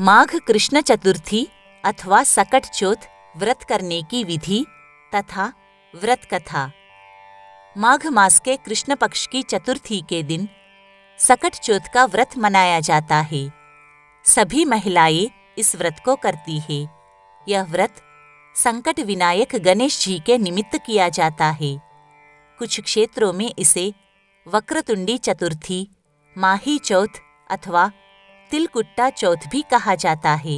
माघ कृष्ण चतुर्थी अथवा सकट चौथ व्रत करने की विधि तथा व्रत कथा। माघ मास के कृष्ण पक्ष की चतुर्थी के दिन सकट चौथ का व्रत मनाया जाता है। सभी महिलाएं इस व्रत को करती है। यह व्रत संकट विनायक गणेश जी के निमित्त किया जाता है। कुछ क्षेत्रों में इसे वक्रतुंडी चतुर्थी, माही चौथ अथवा तिलकुट्टा चौथ भी कहा जाता है।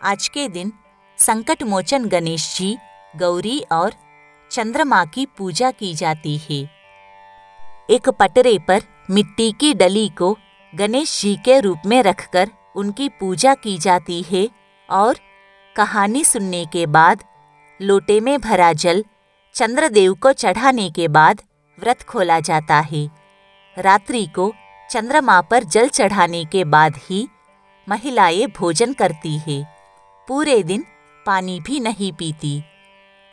आज के दिन संकट मोचन गणेश जी, गौरी और चंद्रमा की पूजा की जाती है। एक पटरे पर मिट्टी की डली को गणेश जी के रूप में रखकर उनकी पूजा की जाती है और कहानी सुनने के बाद लोटे में भरा जल चंद्रदेव को चढ़ाने के बाद व्रत खोला जाता है। रात्रि को चंद्रमा पर जल चढ़ाने के बाद ही महिलाएं भोजन करती है। पूरे दिन पानी भी नहीं पीती।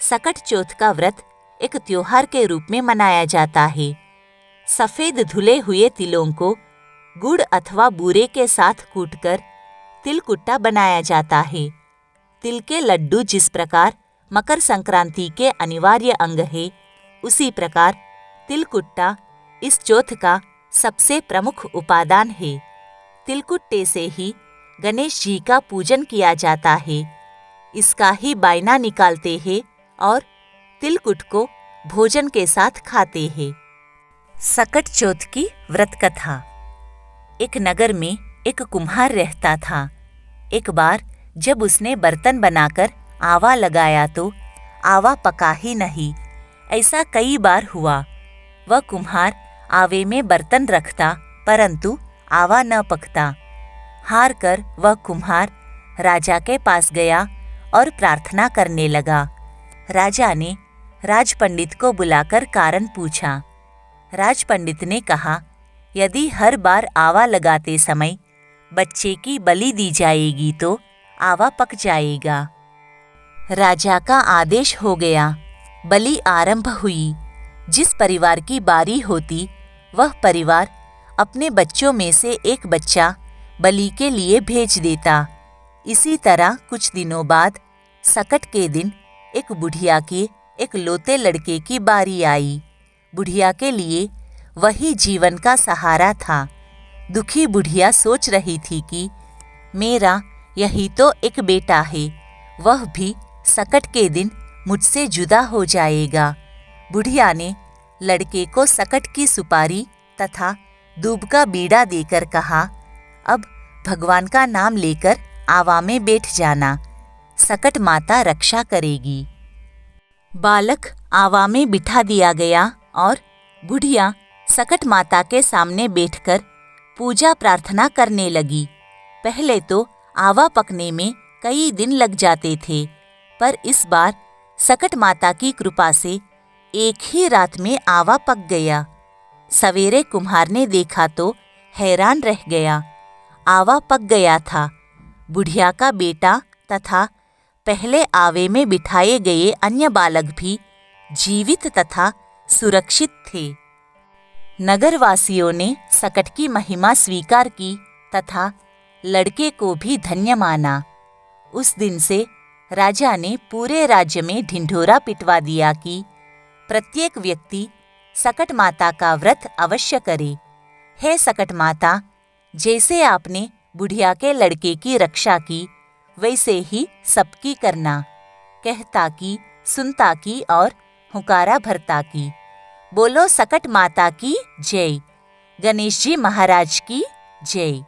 सकट चौथ का व्रत एक त्योहार के रूप में मनाया जाता है। सफेद धुले हुए तिलों को गुड़ अथवा बूरे के साथ कूटकर तिलकुट्टा बनाया जाता है। तिल के लड्डू जिस प्रकार मकर संक्रांति के अनिवार्य अंग है, उसी प्रकार तिलकुट्टा इस चौथ का सबसे प्रमुख उपादान है। तिलकुट्टे से ही गणेश जी का पूजन किया जाता है। इसका ही बायना निकालते हैं और तिलकुट को भोजन के साथ खाते हैं। सकट चौथ की व्रत कथा। एक नगर में एक कुम्हार रहता था। एक बार जब उसने बर्तन बनाकर आवा लगाया तो आवा पका ही नहीं। ऐसा कई बार हुआ। वह कुम्हार आवे में बर्तन रखता परंतु आवा न पकता। हार कर वह कुम्हार राजा के पास गया और प्रार्थना करने लगा। राजा ने राज पंडित को बुलाकर कारण पूछा। राज पंडित ने कहा, यदि हर बार आवा लगाते समय बच्चे की बलि दी जाएगी तो आवा पक जाएगा। राजा का आदेश हो गया। बलि आरंभ हुई। जिस परिवार की बारी होती वह परिवार अपने बच्चों में से एक बच्चा बलि के लिए भेज देता। इसी तरह कुछ दिनों बाद सकट के दिन एक बुढ़िया के एक लौते लड़के की बारी आई। बुढ़िया के लिए वही जीवन का सहारा था। दुखी बुढ़िया सोच रही थी कि मेरा यही तो एक बेटा है, वह भी सकट के दिन मुझसे जुदा हो जाएगा। बुढ़िया ने लड़के को सकट की सुपारी तथा दूब का बीड़ा देकर कहा, अब भगवान का नाम लेकर आवा में बैठ जाना, सकट माता रक्षा करेगी। बालक आवा में बिठा दिया गया और बुढ़िया सकट माता के सामने बैठकर पूजा प्रार्थना करने लगी। पहले तो आवा पकने में कई दिन लग जाते थे, पर इस बार सकट माता की कृपा से एक ही रात में आवा पक गया। सवेरे कुम्हार ने देखा तो हैरान रह गया। आवा पक गया था। बुढ़िया का बेटा तथा पहले आवे में बिठाए गए अन्य बालक भी जीवित तथा सुरक्षित थे। नगरवासियों ने सकट की महिमा स्वीकार की तथा लड़के को भी धन्य माना। उस दिन से राजा ने पूरे राज्य में ढिंढोरा पिटवा दिया कि प्रत्येक व्यक्ति सकट माता का व्रत अवश्य करे। हे सकट माता, जैसे आपने बुढ़िया के लड़के की रक्षा की वैसे ही सबकी करना। कहता की, सुनता की और हुकारा भरता की। बोलो सकट माता की जय। गणेश जी महाराज की जय।